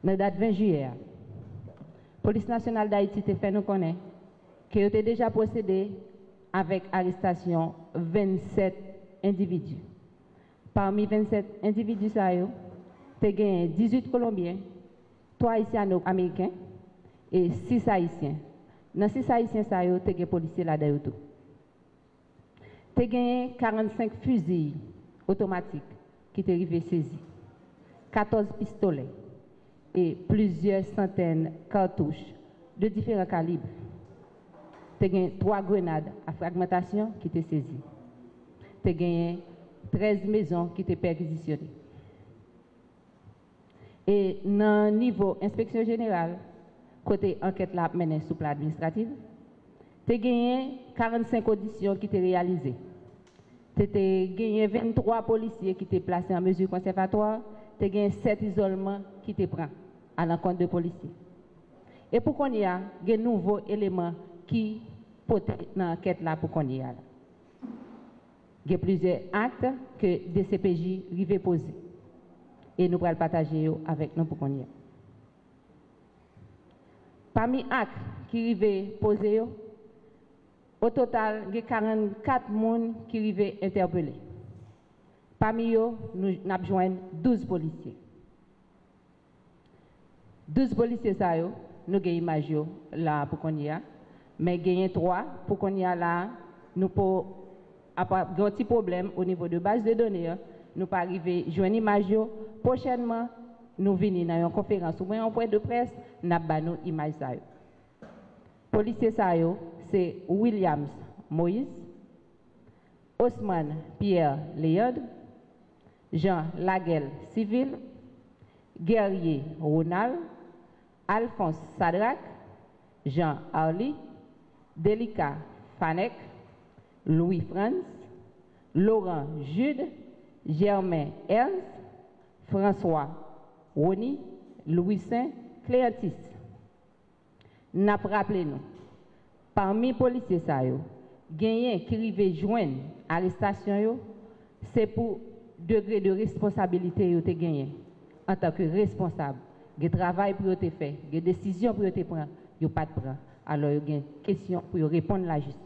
Dans la date 20 juillet, la police nationale d'Haïti te fait nous connaître que tu déjà procédé avec arrestation 27 individus. Parmi 27 individus, tu as gagné 18 Colombiens, 3 Haïtiens américains et 6 Haïtiens. Dans 6 Haïtiens, tu as gagné policiers là-dedans. Tu as gagné 45 fusils automatiques qui t'ont arrivé saisis, 14 pistolets et plusieurs centaines de cartouches de différents calibres. Tu as gagné 3 grenades à fragmentation qui t'ont saisies. Tu as gagné 13 maisons qui t'ont perquisitionnées. Et dans le niveau inspection générale, côté enquête là menée sous plan administratif, tu as gagné 45 auditions qui t'ont réalisées. Tu as gagné 23 policiers qui t'ont placés en mesure conservatoire. Tu as gagné 7 isolements qui te prennent à l'encontre de policiers. Et pour qu'on y a des nouveaux éléments qui portent dans l'enquête là pour qu'on y a. Il y a plusieurs actes que des CPJ arrivent poser. Et nous pourrons partager avec nous pour qu'on y a. Parmi les actes qui arrivent poser, au total, il y a 44 personnes qui arrivent interpellés. Parmi eux, nous avons joint 12 policiers. 12 policiers, ça, nous avons une image là pour qu'on y a. Mais il y a 3 pour qu'on y a là. Nous avons un petit problème au niveau de base de données. Nous pas arriver à joindre une image. Prochainement, nous venons dans une conférence ou un point de presse, nous avons une image. Policiers, c'est Williams Moïse, Osman Pierre Léod, Jean Laguel Civil, Guerrier Ronald, Alphonse Sadrak, Jean Harly, Delika Fanek, Louis Franz, Laurent Jude, Germain Ernst, François Rony, Louis Saint, Cléantis. N'a rappelé nous, parmi les policiers, gagné qui arrivent joindre l'arrestation, c'est pour degré de responsabilité que gagné en tant que responsable. Il y a travail pour te faire, il y a décision pour te prendre, il n'y a pas de prendre. Alors il y a une question pour répondre à la justice.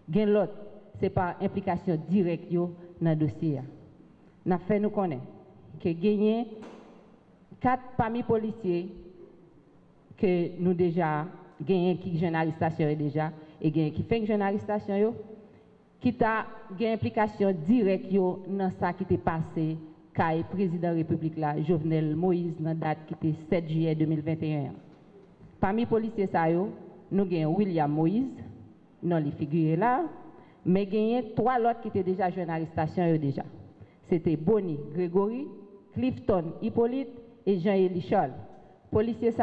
Il y a l'autre, c'est par implication directe dans le dossier. Nous fait nous connaître que gagné 4 parmi les policiers que nous déjà gagné qui jeune arrestation déjà et gagné qui fait une jeune arrestation qui a une implication directe dans ça qui était passé quand le président de la République là Jovenel Moïse dans date qui était 7 juillet 2021. Parmi les policiers nous avons William Moïse non les figurés là mais gagné 3 autres qui étaient déjà jeune arrestation déjà. C'était Bonnie Grégory, Clifton Hippolyte et Jean-Élie Charles. Policiers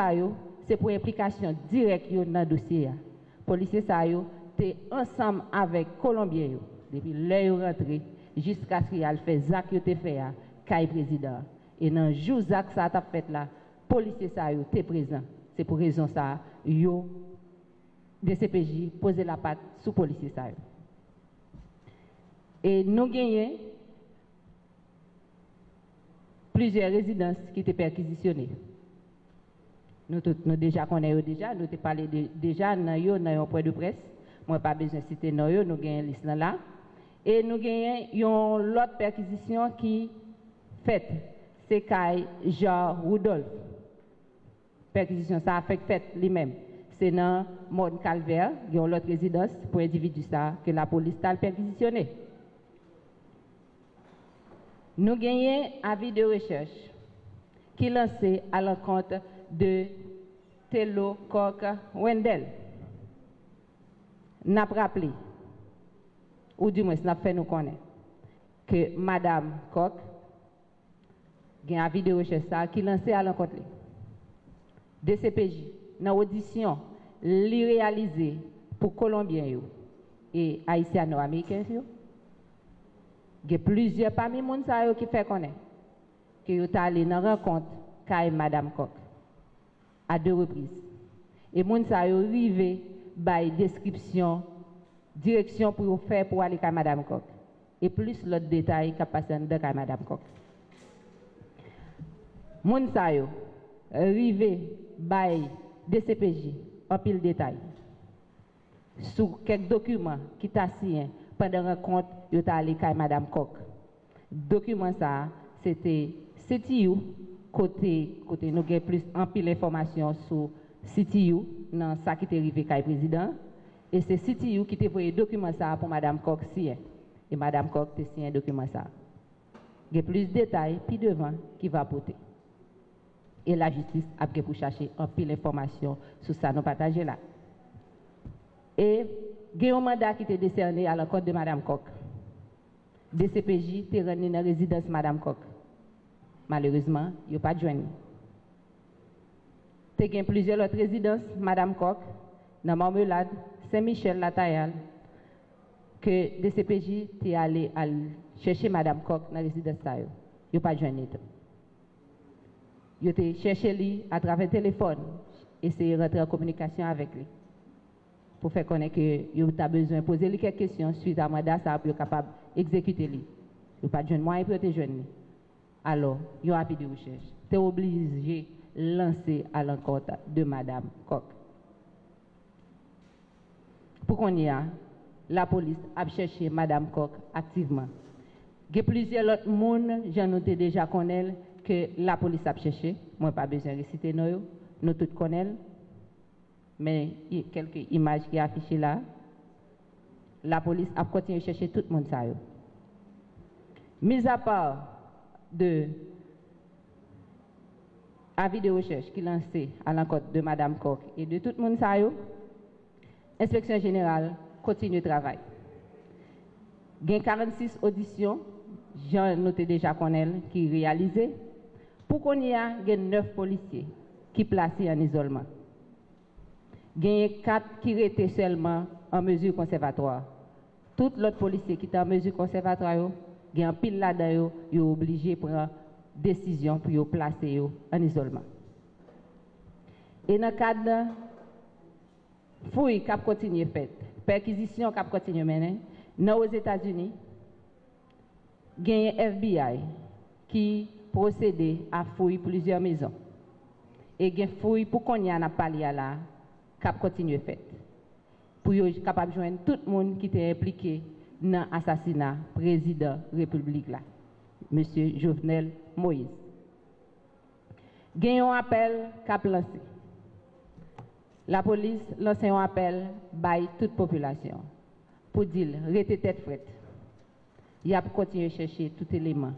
c'est pour implication directe dans le dossier. Policiers c'est ensemble avec Colombiens depuis leur rentrée jusqu'à ce qu'il fait Zach te fait Kai président. Et dans le jour Zach ça a fait là, policiers t'es présent. C'est pour raison ça yo des CPJ poser la patte sous policiers Et nous gagnons plusieurs résidences qui étaient perquisitionnées. Nous déjà connaissons déjà, nous avons parlé déjà dans un point de presse. Moi, pas besoin de citer nous avons une liste là. Et nous avons l'autre perquisition qui fait, c'est Jean Rudolph. Perquisition, ça a fait lui-même. C'est dans Mont Calvaire, il y a l'autre résidence pour individu ça que la police a perquisitionné. Nous avons un avis de recherche qui est lancé à l'encontre de Telo Koch Wendell. Nous avons rappelé, ou du moins nous avons fait nous connaître, que Madame Koch a un avis de recherche qui est lancé à l'encontre de CPJ dans l'audition réalisée pour Colombiens et Haïtiano-Américains. Il y a plusieurs parmi les gens qui font connaître que vous allé dans la rencontre avec Madame Koch à 2 reprises. Et les gens sont arrivés à la description, direction pour faire pour aller avec Madame Koch. Et plus l'autre détail qui passe avec Madame Koch. Les gens rivé by DCPJ en pile détail sur quelques documents qui t'a signé pendant la rencontre yo t'a allé avec madame Coq. Document ça c'était CTU côté nous avons plus en pile information sur CTU dans ça qui est arrivé avec président et c'est CTU qui t'a envoyé document ça pour madame Coq signer et madame Coq t'a signé document ça. Il y a plus de détails puis devant qui va porter. Et la justice a pris pour chercher un pile d'informations sur ça nous partager là. Et il y a un mandat qui était décerné à l'encontre de Mme Coq. DCPJ était rendu dans la résidence de Mme Coq. Malheureusement, il n'y a pas de joindre. Il y a plusieurs autres résidences, Mme Coq, dans Marmelade, Saint-Michel, La Taillale, que DCPJ était allé chercher Mme Coq dans la résidence. Il n'y a pas de joindre. Il était cherché lui à travers le téléphone, essayer de rentrer en communication avec lui. Pour faire connaître que vous avez besoin de poser quelques questions suite à mandat, ça pour être capable d'exécuter lui. Vous n'avez pas de jeune moyen pour te jeune. Alors, il y a un rapide recherche. Tu es obligé de lancer à l'encontre de Mme Coq. Pour qu'on y a, la police a cherché Mme Coq activement. Il y a plusieurs autres personnes, j'en ai déjà connu, que la police a cherché. Moi, pas besoin de citer nous tous connaissons. Mais il y a quelques images qui sont affichées là. La police a continué à chercher tout le monde. Mis à part de avis de recherche qui est lancé à l'encontre de Mme Coq et de tout le monde, l'inspection générale continue le travail. Il y a 46 auditions, j'en noté déjà qu'on qui réalisées. Pour qu'on y a 9 policiers qui placés en isolement. Il y a 4 qui étaient seulement en mesure conservatoire. Tous les autres policiers qui étaient en mesure conservatoire, il y a un pile là-dedans, ils sont obligés de prendre décision pour les placer en isolement. Et dans le cadre de fouille qui a continué faite, perquisition qui a continué menée, aux États-Unis, il y a un FBI qui procédé à fouiller plusieurs maisons. Et il y a une fouille pour qu'on y a parlé là, qui a continué faite. Pour être capable de joindre tout le monde qui était impliqué dans l'assassinat du président de la République, là, M. Jovenel Moïse. Il y a un appel qui a lancé. La police lance un appel à toute population pour dire restez tête frette. Il a continué à chercher tout élément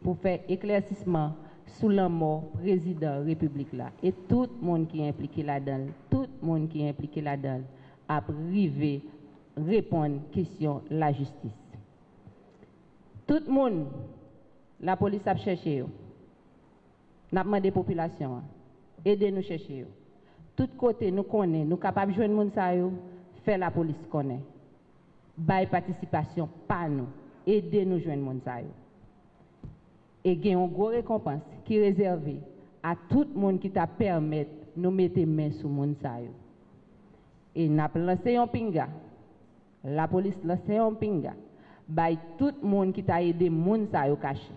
pour faire éclaircissement sous la mort président de la République là. Et tout le monde qui est impliqué là-dedans, tout le monde qui est impliqué là-dedans a privé répondre aux questions de la justice. Tout le monde, la police a cherché. N'a demandé aux populations, aidez-nous chercher. Tout côté nous connaissons, nous sommes capables de joindre les gens, faire la police connaît. Bail participation, pas nous. Aidez-nous joindre les gens. Et il y a une grosse récompense qui est réservée à tout le monde qui t'a permis de nous mettre main sur les gens. Et nous avons lancé un pinga. La police a lancé un pinga. By tout le monde qui t'a aidé les gens caché.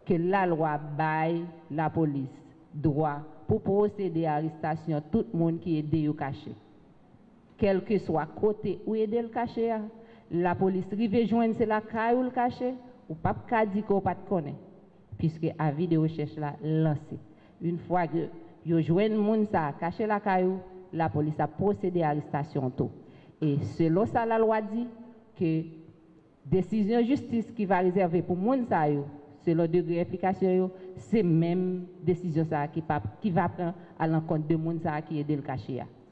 Que la loi baille la police droit pour procéder à l'arrestation de tout le monde qui est aidé au caché. Quel que soit côté où aider le caché, la police rive joindre c'est la caille ou le caché, ou pas qu'à dire qu'on pas connaît, puisque avis de recherche là lancé. Une fois que yo joindre monde ça caché la caille, la police a procédé à l'arrestation tout. Et selon ça la loi dit que décision de justice qui va réserver pour monde ça selon degré d'implication, c'est même décision ça qui va prendre à l'encontre de monde ça qui est de le cacher.